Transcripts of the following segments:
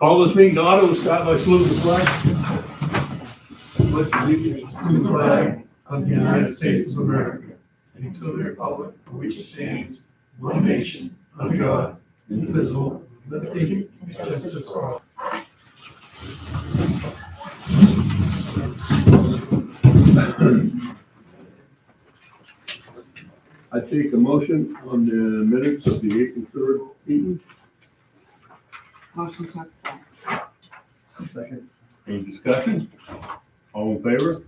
Call this meeting to order. We'll start by saluting the flag. Pledge allegiance to the flag of the United States of America and to the republic for which it stands, one nation, under God, indivisible, with liberty and justice for all. I take a motion on the minutes of the April 3rd meeting. Motion to accept. Second. Any discussion? All in favor?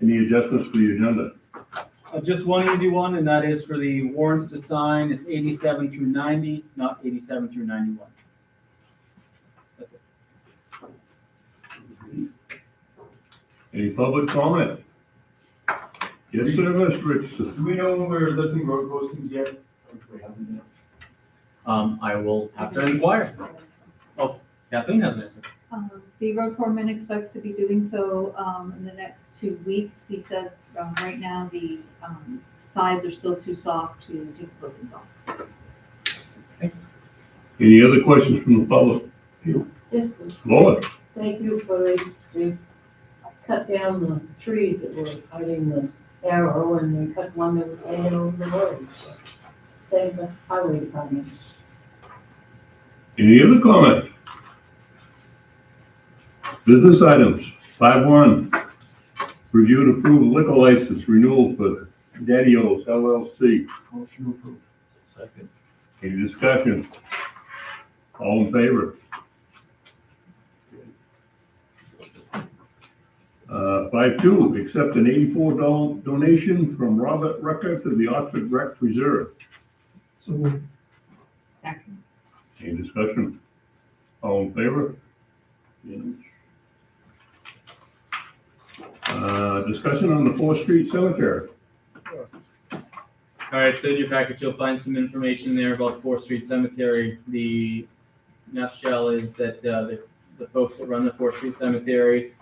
Any adjustments to the agenda? Just one easy one, and that is for the warrants to sign. It's 87 through 90, not 87 through 91. That's it. Any public comment? Yes, sir, Mr. Richardson. Do we know when we're lifting road postings yet? We haven't yet. I will have to inquire. Oh, Kathleen has an answer. The road foreman expects to be doing so in the next 2 weeks. He says right now the sides are still too soft to take the postings off. Any other questions from the public? Yes, Laura? thank you for they cut down the trees that were hiding the arrow, and they cut one that was hanging over the road. So, thank the highway department. Any other comment? Business items, 5.1. Review and approve liquor license renewal for Daddy-O's LLC. Motion approved. Second. Any discussion? All in favor? 5.2, accept an $84 donation from Robert Rucker to the Oxford Rec Reserve. So Second. Any discussion? All in favor? Discussion on the 4th Street Cemetery. All right, so in your package, you'll find some information there about 4th Street Cemetery. The nutshell is that the folks that run the 4th Street Cemetery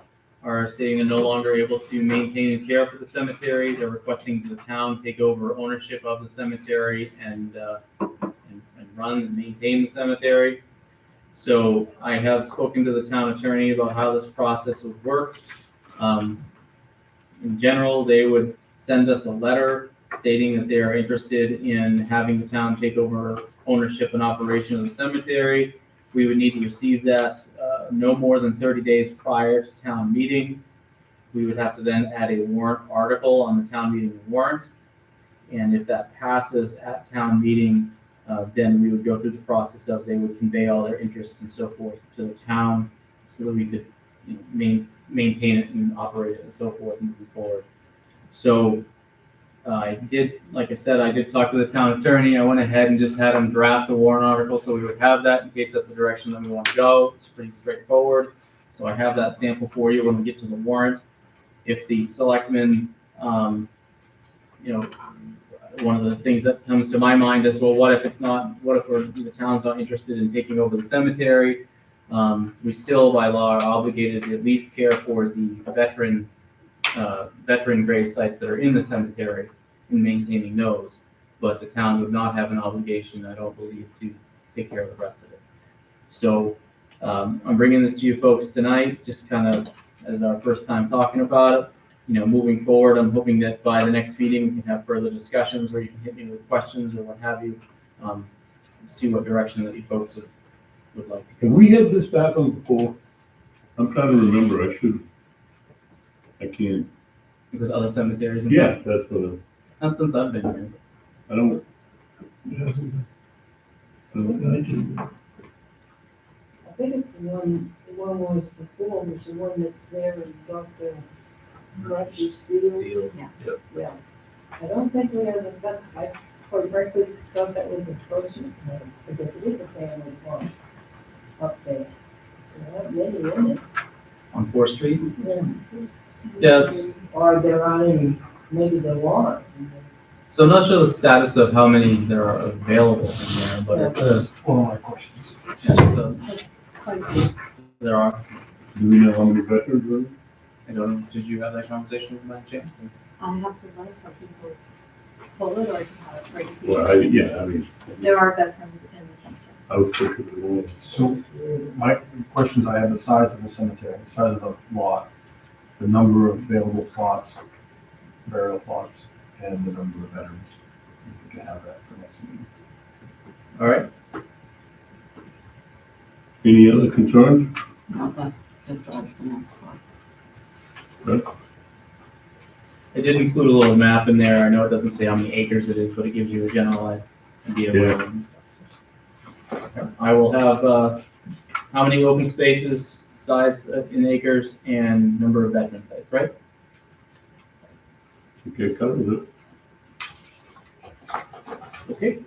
are saying they're no longer able to maintain and care for the cemetery. They're requesting the town take over ownership of the cemetery and run and maintain the cemetery. So I have spoken to the town attorney about how this process would work. In general, they would send us a letter stating that they are interested in having the town take over ownership and operation of the cemetery. We would need to receive that no more than 30 days prior to town meeting. We would have to then add a warrant article on the town meeting warrant. And if that passes at town meeting, then we would go through the process of they would convey all their interests and so forth to the town so that we could maintain it and operate it and so forth moving forward. So I did, like I said, I did talk to the town attorney. I went ahead and just had him draft the warrant article so we would have that in case that's the direction that we want to go. It's pretty straightforward. So I have that sample for you when we get to the warrant. If the selectmen, one of the things that comes to my mind is, well, what if the town's not interested in taking over the cemetery? We still, by law, are obligated to at least care for the veteran grave sites that are in the cemetery and maintaining those. But the town would not have an obligation, I don't believe, to take care of the rest of it. So I'm bringing this to you folks tonight, just kind of as our first time talking about it. Moving forward, I'm hoping that by the next meeting, we can have further discussions where you can hit me with questions or what have you. See what direction that you folks would like. Have we had this back on before? I'm trying to remember. I can't. With other cemeteries. Yeah, that's what Not since I've been here. I don't. it hasn't been. I think it's the one was before, was the one that's there in Dr. Gretsch's field. Yeah. I don't think we ever got, I quite frankly thought that was a person, because it is a family farm up there. There aren't many in it. On 4th Street? Yeah. Yeah. Or there aren't any, maybe there was. So I'm not sure the status of how many there are available in there, but it does. One of my questions. There are. Do we know how many veterans are? I don't know. Did you have that conversation with Mike James? I have to let some people pull it or just have it right Well, here. yeah, I mean, There are veterans in the cemetery. I was pushing the wall. So my questions, I have the size of the cemetery, the size of the lot, the number of available plots, burial plots, and the number of veterans. If we can have that for next meeting. All right, Any other concerns? No, that's just what I was gonna ask for. I did include a little map in there. I know it doesn't say how many acres it is, but it gives you a general idea. Yeah. Where it is. I will have, how many open spaces, size in acres, and number of veteran sites, right? Okay, covers it. Okay.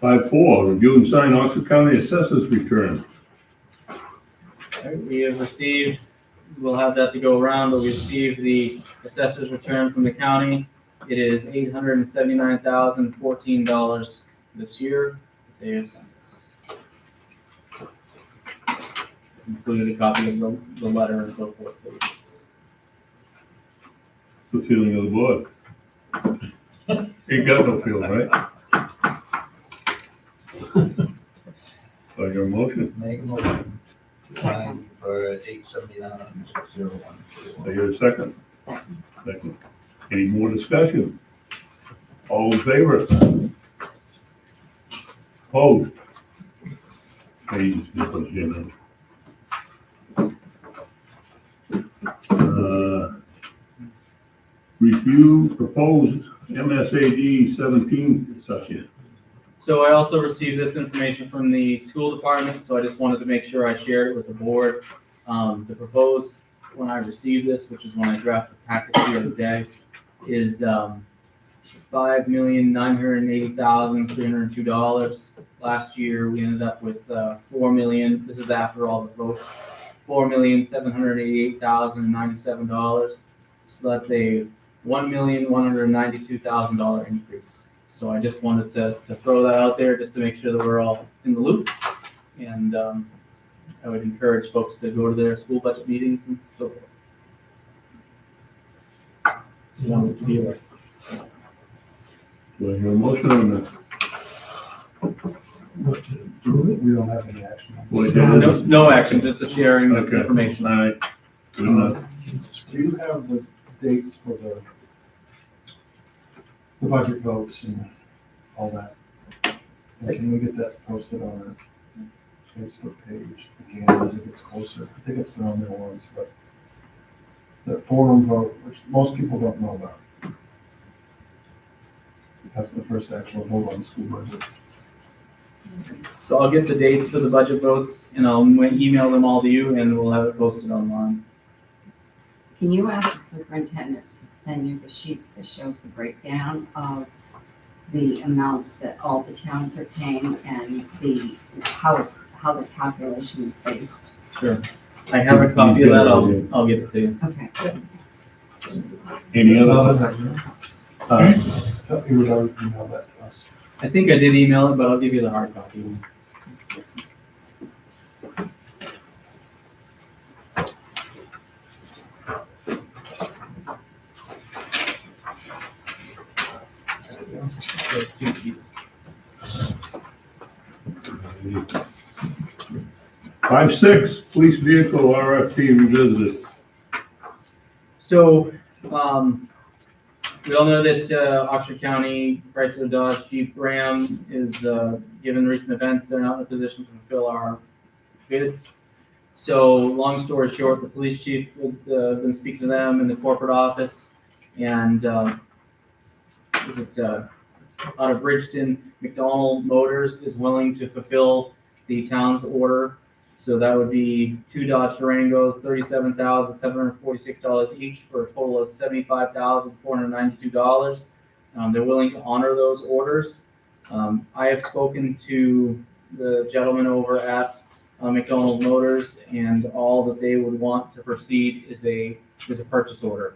5.4, review and sign Oxford County Assessors Return. All right, we have received, we'll have that to go around, but we received the assessor's return from the county. It is $879,014 this year. They have sent us. Included a copy of the letter and so forth. The feeling of the board. Ain't got no feeling, right? So your motion, Make a motion to sign for 879,012. I hear a second. Second. Any more discussion? All in favor? Opposed? Please, Mr. Chairman. Review proposed MSAD 17 session. So I also received this information from the school department, so I just wanted to make sure I shared it with the board. The proposed, when I received this, which is when I drafted the packet the other day, is $5,980,302. Last year, we ended up with $4 million. This is after all the votes. $4,788,097. So that's a $1,192,000 increase. So I just wanted to throw that out there just to make sure that we're all in the loop. And I would encourage folks to go to their school budget meetings and so forth. So I wanted to be aware. Do I hear a motion on this? We don't have any action on Well, this. No action, just a sharing of Okay. information. All right, good enough. Do you have the dates for the budget votes and all that? And can we get that posted on our Facebook page again as it gets closer? I think it's been on there once, but the forum vote, which most people don't know about. That's the first actual vote on the school budget. So I'll get the dates for the budget votes and I'll email them all to you and we'll have it posted online. Can you ask the superintendent to send you the sheets that shows the breakdown of the amounts that all the towns are paying and how the calculation is based? Sure. I have a copy of that, I'll get it to you. Okay. Any other? I thought you would already email that to us. I think I did email it, but I'll give you the hard copy. So it's 2 sheets. 5.6, police vehicle RFP revisited. So, we all know that Oxford County, Chrysler, Dodge, Jeep, Ram is, given recent events, they're not in a position to fulfill our bids. So, long story short, the police chief had been speaking to them in the corporate office, and out of Bridgeton, McDonald Motors is willing to fulfill the town's order. So that would be 2 Dodge Durangos, $37,746 each for a total of $75,492. They're willing to honor those orders. I have spoken to the gentleman over at McDonald Motors, and all that they would want to proceed is a purchase order.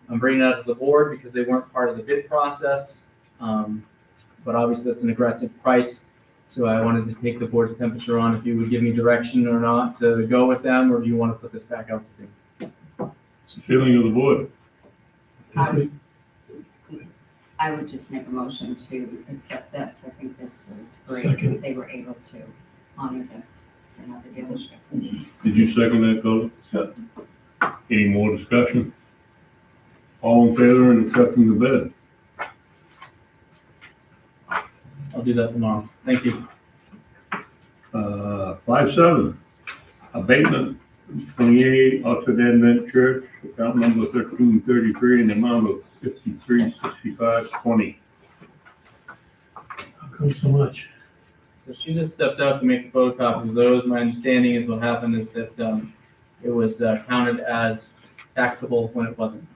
I'm bringing that to the board because they weren't part of the bid process, but obviously that's an aggressive price. So I wanted to take the board's temperature on if you would give me direction or not to go with them, or do you want to put this back out to bid? It's the feeling of the board. I would just make a motion to accept this. I think this was great. Second. that They were able to honor this for another dealership. Did you second that, Cole? Yeah. Any more discussion? All in favor in accepting the bid? I'll do that tomorrow. Thank you. 5-7, abatement, 28 Oxford Advent Church, account number 1333, in the amount of $53.65.20. How come so much? So she just stepped out to make the photocopies of those. My understanding is what happened is that it was counted as taxable when it wasn't.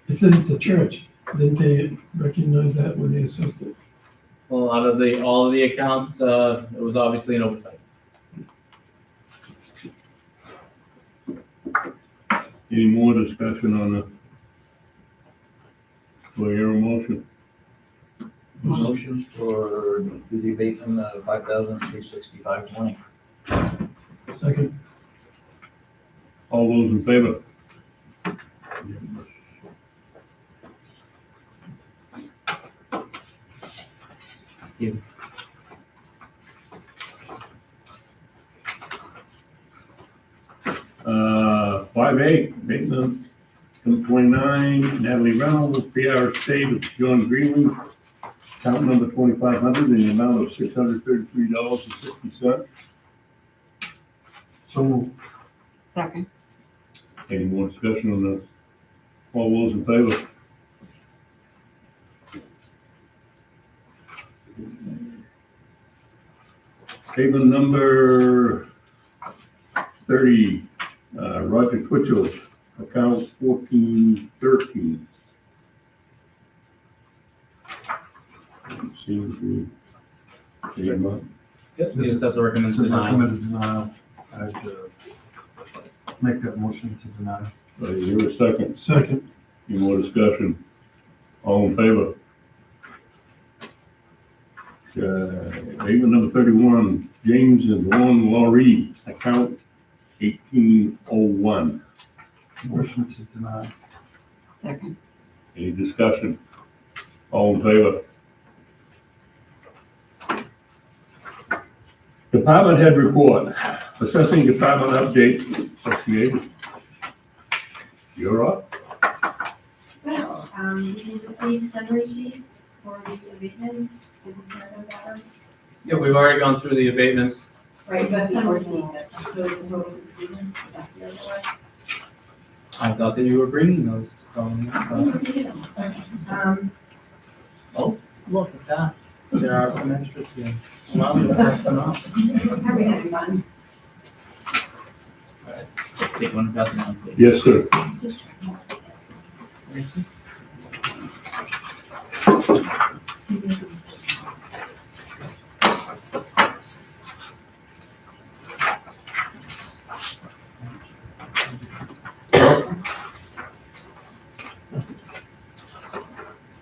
They said it's a church. Didn't they recognize that when they assessed it? Well, out of all of the accounts, it was obviously an oversight. Any more discussion on the, do I hear a motion? Motion for the abatement of $5,365.20. Second. All those in favor? You. Uh, 5-8, abatement, 29, Natalie Reynolds, PR Estate of John Greenlee, account number 2,500, in the amount of $633.60. So moved. Second. Any more discussion on this? All those in favor? Payment number 30, Roger Twitchell, account 1413. Seems to be, Yep. The assessor recommends This is denial. recommended denial. I'd make that motion to deny. Here a second. Second. Any more discussion? All in favor? Payment number 31, James and Ron Laurie, account 1801. Motion to deny. Second. Any discussion? All in favor? Department head report, assessing department update, associated. You're up. Well, we received summary sheets for the abatement. Did you hear those, Adam? Yeah, we've already gone through the abatements. Right, but summary sheet that shows the total for the season, that's the other one. I thought that you were bringing those. Look at that. There are some extras here. Well, that's enough. Are we having fun? Take one and pass it on, please. Yes, sir.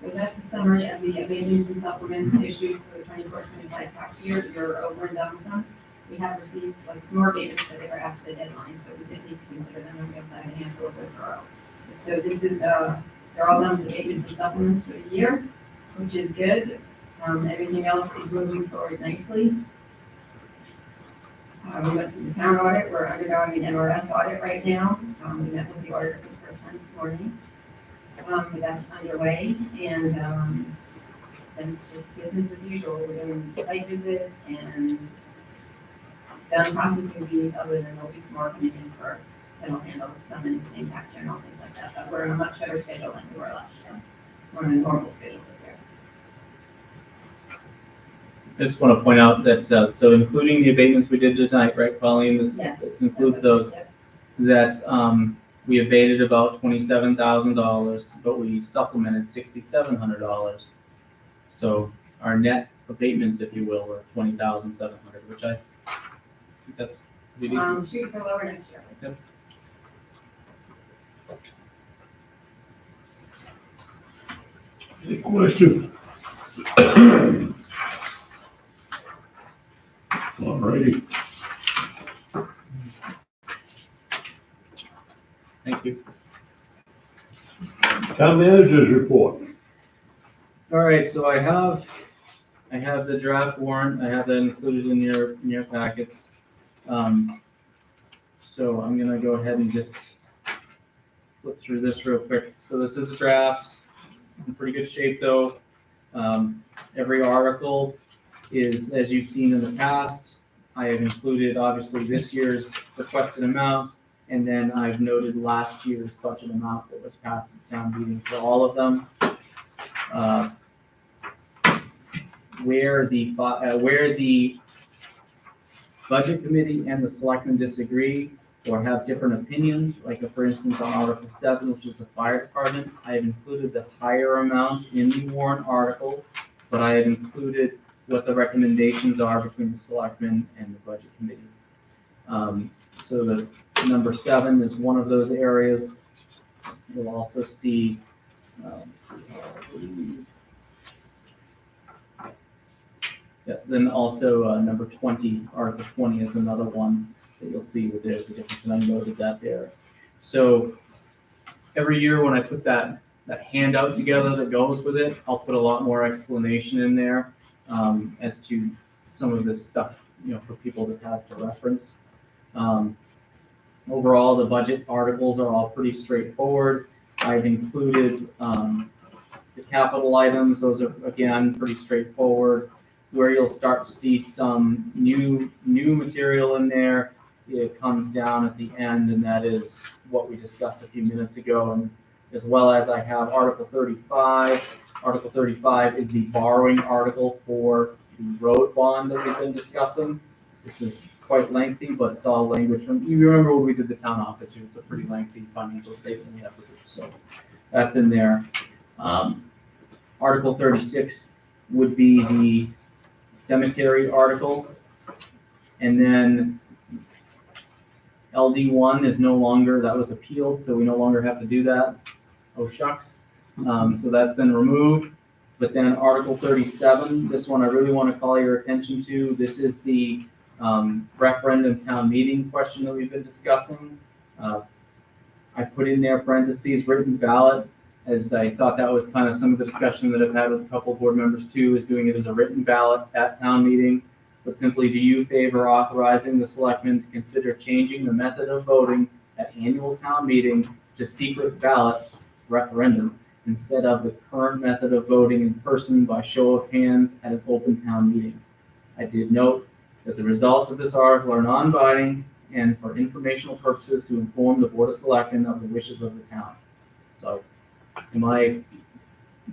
So that's a summary of the abatements and supplements issued for the 24-25 tax year. You're over and done with them. We have received like some more abatements, but they were after the deadline, so we did need to consider them, and we also have a handful of withdrawals. So this is, they're all done with abatements and supplements for the year, which is good. Everything else is moving forward nicely. We went through the town audit. We're undergoing an NRS audit right now. We met with the auditor for the first time this morning. But that's underway, and then it's just business as usual. We're doing site visits and done processing fees, other than there'll be some more coming in for, that'll handle some in the same tax journal, things like that. But we're on a much better schedule than we were last year. We're on a normal schedule this year. I just want to point out that, so including the abatements we did tonight, right, Colleen, this Yes. includes those, that we abated about $27,000, but we supplemented $6,700. So our net abatements, if you will, were $20,700, which I think that's pretty decent. Shoot for lower next year. Yep. Any question? All righty. Thank you. Town managers report. All right, so I have the draft warrant, I have that included in your packets. So I'm gonna go ahead and just flip through this real quick. So this is a draft, it's in pretty good shape though. Every article is, as you've seen in the past, I have included obviously this year's requested amount, and then I've noted last year's budget amount that was passed at town meeting for all of them. Where the budget committee and the selectmen disagree or have different opinions, like for instance on Article 7, which is the fire department, I have included the higher amount in the warrant article, but I have included what the recommendations are between the selectmen and the budget committee. So the number 7 is one of those areas. You'll also see, yeah, then also number 20, Article 20 is another one that you'll see that there's a difference, and I noted that there. So every year when I put that handout together that goes with it, I'll put a lot more explanation in there as to some of this stuff, for people to have to reference. Overall, the budget articles are all pretty straightforward. I've included the capital items. Those are, again, pretty straightforward. Where you'll start to see some new material in there, it comes down at the end, and that is what we discussed a few minutes ago, and as well as I have Article 35. Article 35 is the borrowing article for the road bond that we've been discussing. This is quite lengthy, but it's all language from, you remember when we did the town office, it's a pretty lengthy financial statement we have to do, so that's in there. Article 36 would be the cemetery article, and then LD1 is no longer, that was appealed, so we no longer have to do that. Oh shucks. So that's been removed. But then Article 37, this one I really want to call your attention to. This is the referendum town meeting question that we've been discussing. I put in there parentheses written ballot, as I thought that was kind of some of the discussion that I've had with a couple of board members too, is doing it as a written ballot at town meeting. But simply, do you favor authorizing the selectmen to consider changing the method of voting at annual town meeting to secret ballot referendum instead of the current method of voting in person by show of hands at an open town meeting? I did note that the results of this article are non-binding and for informational purposes to inform the Board of Selectmen of the wishes of the town. So, am I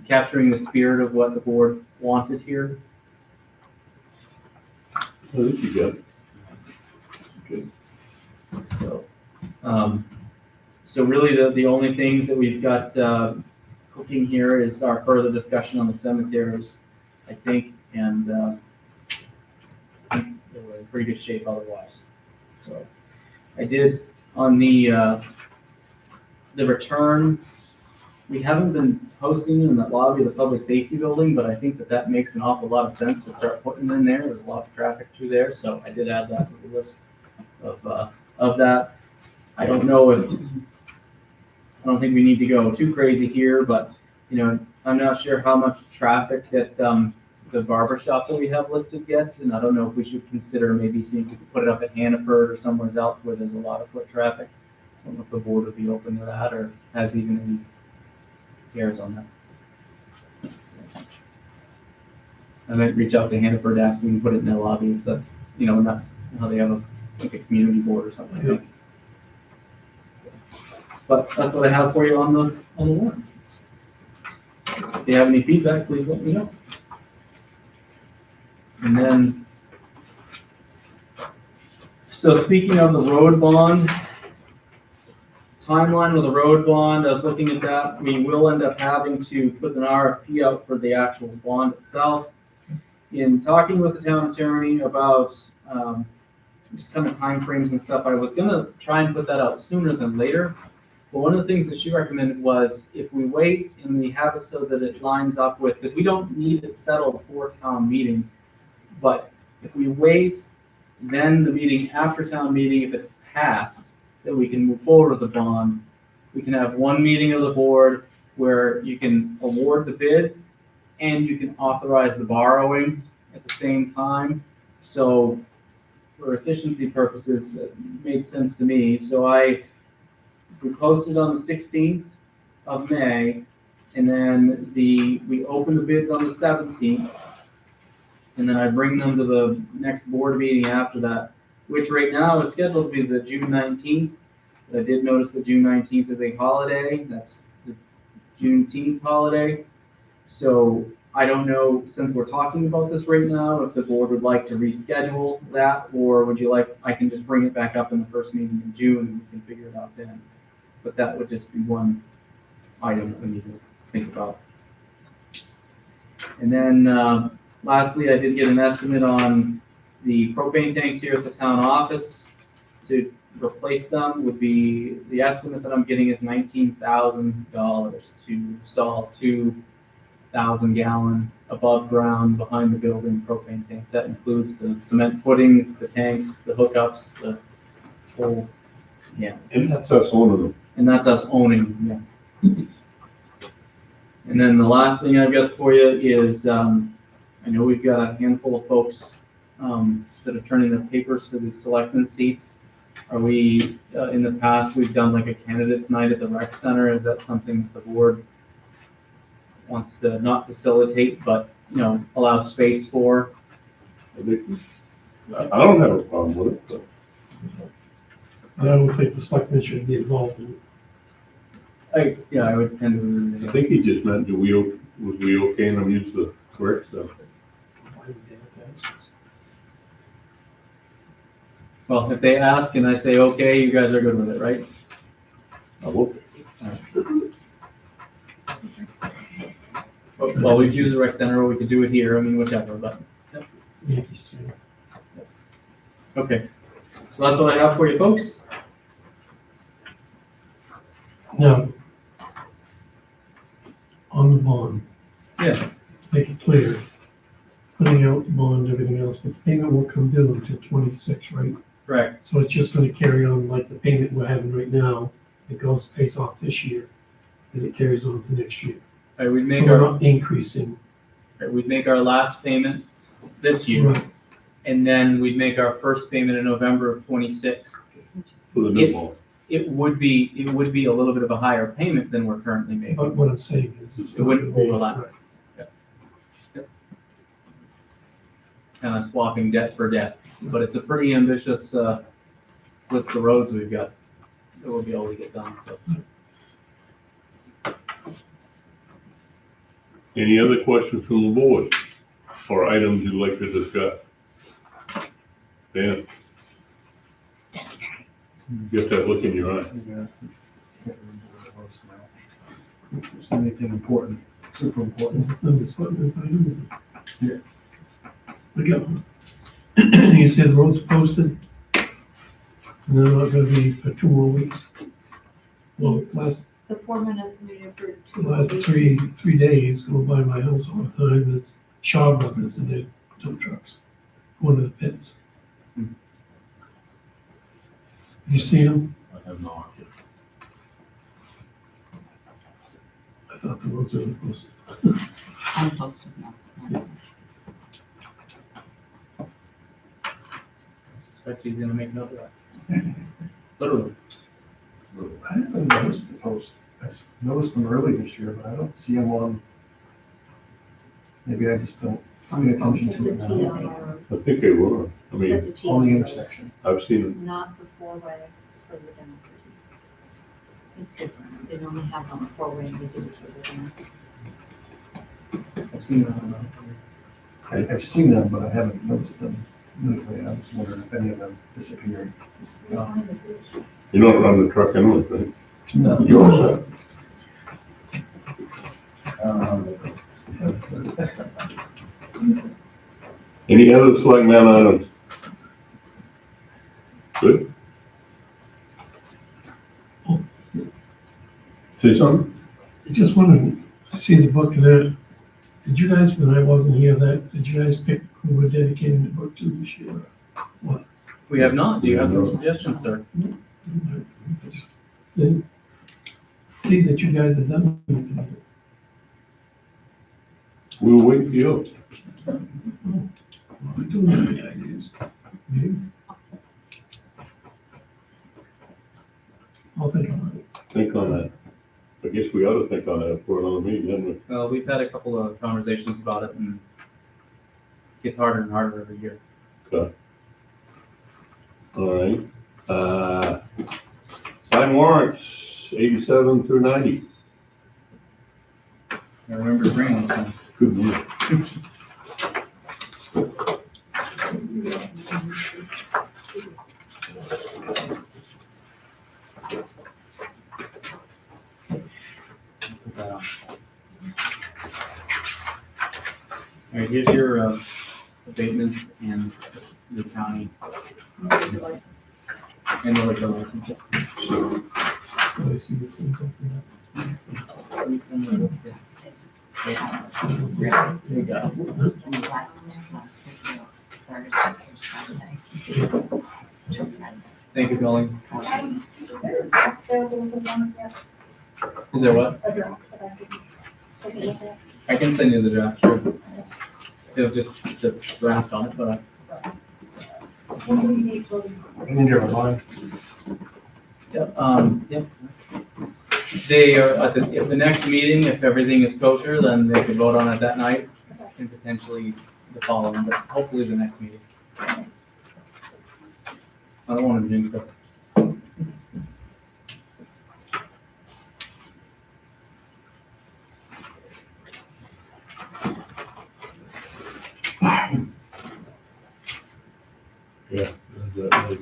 capturing the spirit of what the board wanted here? I think you got it. So, so really the only things that we've got cooking here is our further discussion on the cemeteries, I think, and I think we're in pretty good shape otherwise. So I did on the return. We haven't been posting in the lobby of the public safety building, but I think that makes an awful lot of sense to start putting in there. There's a lot of traffic through there, so I did add that to the list of that. I don't think we need to go too crazy here, but I'm not sure how much traffic that the barber shop that we have listed gets, and I don't know if we should consider maybe seeing if we could put it up at Hannaford or somewhere else where there's a lot of foot traffic. I don't know if the board would be open to that or has even any cares on that. I might reach out to Hannaford, ask if we can put it in their lobby if that's, not how they have a community board or something like that. But that's what I have for you on the warrant. If you have any feedback, please let me know. And then, so speaking of the road bond, timeline with the road bond, I was looking at that. We will end up having to put an RFP out for the actual bond itself. In talking with the town attorney about just kind of timeframes and stuff, I was gonna try and put that out sooner than later. But one of the things that she recommended was if we wait and we have it so that it lines up with, because we don't need it settled for town meeting, but if we wait, then the meeting after town meeting, if it's passed, that we can move forward with the bond, we can have one meeting of the board where you can award the bid and you can authorize the borrowing at the same time. So for efficiency purposes, it made sense to me. So we posted on the 16th of May, and then we open the bids on the 17th, and then I bring them to the next board meeting after that, which right now is scheduled to be the June 19th. But I did notice that June 19th is a holiday. That's the Juneteenth holiday. So I don't know, since we're talking about this right now, if the board would like to reschedule that, or would you like, I can just bring it back up in the first meeting in June and we can figure it out then. But that would just be one item that we need to think about. And then lastly, I did get an estimate on the propane tanks here at the town office. To replace them would be, the estimate that I'm getting is $19,000 to install 2,000-gallon above ground behind the building propane tanks. That includes the cement footings, the tanks, the hookups, the whole, yeah. And that's us owning them. And that's us owning them, yes. And then the last thing I've got for you is, I know we've got a handful of folks that are turning their papers for the selectmen seats. Are we, in the past, we've done like a candidates night at the rec center. Is that something that the board wants to not facilitate, but, allow space for? I don't have a problem with it, but I don't think the selectmen should be involved in it. I would tend to agree with I you. think he just meant, was we okay and them use the correct stuff? Well, if they ask and I say, okay, you guys are good with it, right? I will. Well, we've used the rec center, or we could do it here, whichever, but, Yankees too. okay. So that's what I have for you folks. Now, on the bond, Yeah, make it clear, putting out the bond, everything else, the payment won't come due until 26, right? correct. So it's just gonna carry on like the payment we're having right now. It pays off this year, and it carries on to next year. All right, So we're not increasing. we'd make our last payment this year, Right. and then we'd make our first payment in November of 26. For the new ball. It would be a little bit of a higher payment than we're currently making. But what I'm saying is. it's It not wouldn't gonna be- overlap. right. Kind of swapping debt for debt, but it's a pretty ambitious list of roads we've got that we'll be able to get done, so. Any other questions from the board or items you'd like to discuss? Dan? You have that look in your eye. Yeah. Can't remember what it was now. If there's anything important, super important. This is under selectmen's items. Yeah. We got one. You said the road's posted, and they're not gonna be for 2 more weeks. Well, The foreman estimated for 2 last weeks. three days, go by my house all the time, there's Shaw Brothers and their dump trucks, going to the pits. You seen them? I have not. I thought the roads were posted. I'm posted now. I suspect he's gonna make note of that. Literally. I haven't noticed the post. I noticed them early this year, but I don't see them on. Maybe I just don't pay attention Set to the it T now. on our, I think they were. I mean, set the T On the road, intersection. I've seen them. Not the four-way, it's further down. It's different, they normally have it on the four-way, and they do it further down. I've seen that on I've seen them, but I haven't noticed them lately. I was wondering if any of them disappeared. You don't run the truck anyway, right? No. Yours, Any other selectmen items? Good. Say something? I just wondering, I see the book and that, did you guys, when I wasn't here, did you guys pick who we're dedicating the book to this year? We have not. Do you have some suggestions, sir? I just didn't. see that you guys have done anything. We were waiting for you. I don't have any ideas. Maybe. I'll think about it. Think on that. I guess we ought to think on that for another meeting, hadn't we? Well, we've had a couple of conversations about it and it gets harder and harder every year. Okay. All right. Sign warrants, 87 through 90. I remember bringing this thing. Good move. All right, here's your abatements and the county and the liquor license. So I see this thing something Let me send you the- Yeah. There you go. Last week, Thursday or Sunday. Thank you, Colleen. Is there a draft available for one yet? Is there what? A draft that I could take a look at? I can send you the draft, sure. It'll just, it's a draft on it, but What do we need for? I need your line. yeah. They are, at the next meeting, if everything is kosher, then they could vote on it that night and potentially the following, but hopefully the next meeting. I don't want to jinx us. Yeah. like.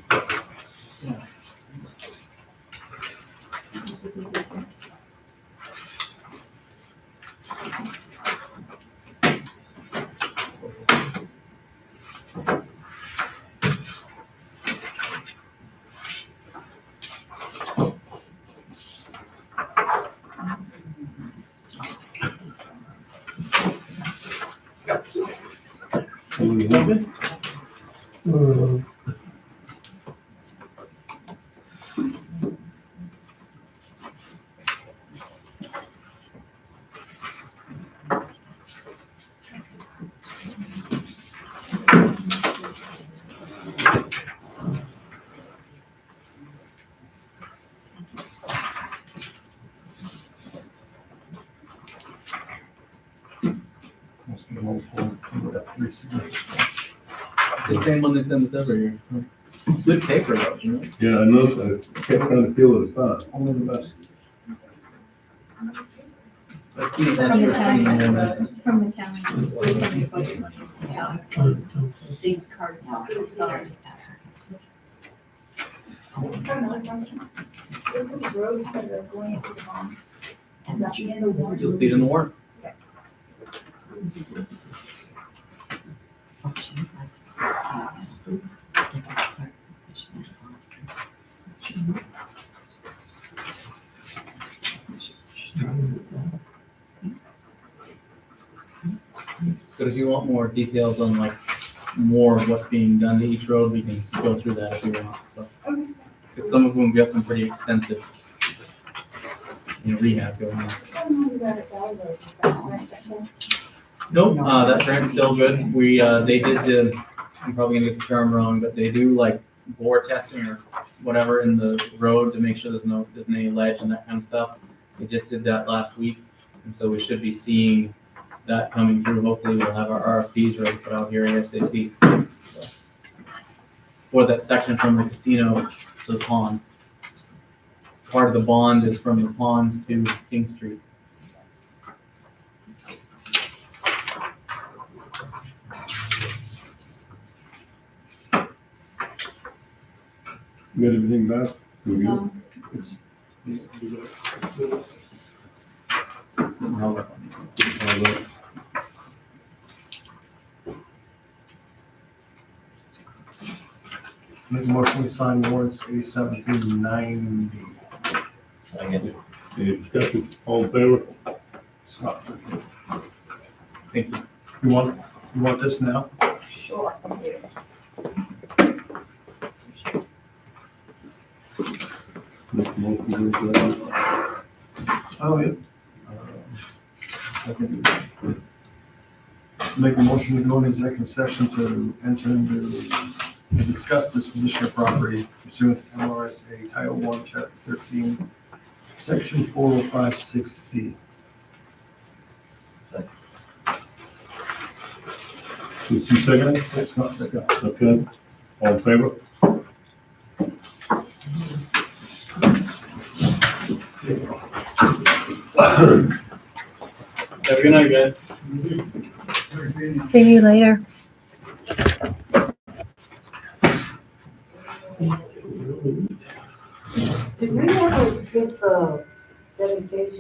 Must be an old form. We've got 3 signatures. It's the same one they send us every year. It's good paper though, you know? Yeah, I know, I kept trying to feel it apart. Only the best. Let's keep that From the for county, seeing when it's from the county. It's from the budget money. Yeah. These cards are sorry. Roads that are going into the bond. Is that the end of one? you'll see it in the work. But if you want more details on like more of what's being done to each road, we can go through that if you want. Because some of them got some pretty extensive, rehab going on. I don't know about it, though. Nope, that grant's still good. We, they did the, I'm probably gonna get the term wrong, but they do like bore testing or whatever in the road to make sure there's any ledge and that kind of stuff. They just did that last week, and so we should be seeing that coming through. Hopefully we'll have our RFPs ready put out here ASAP. So, for that section from the casino to the ponds. Part of the bond is from the ponds to King Street. You got everything back? We good? Hold up. All right. Make a motion to sign warrants 87 through 90. Any discussion, all in favor? Scott, Thank you. you want this now? Sure, thank you. Make a motion to adjourn. Oh, yeah. I can do that. Make a motion to go into executive session to enter into, to discuss disposition of property pursuant to MRSA Title 1, Chapter 13, Section 4056C. Who's two second? That's not second. Okay, all in favor? Have a good night, guys. See you later. Did we ever get the dedication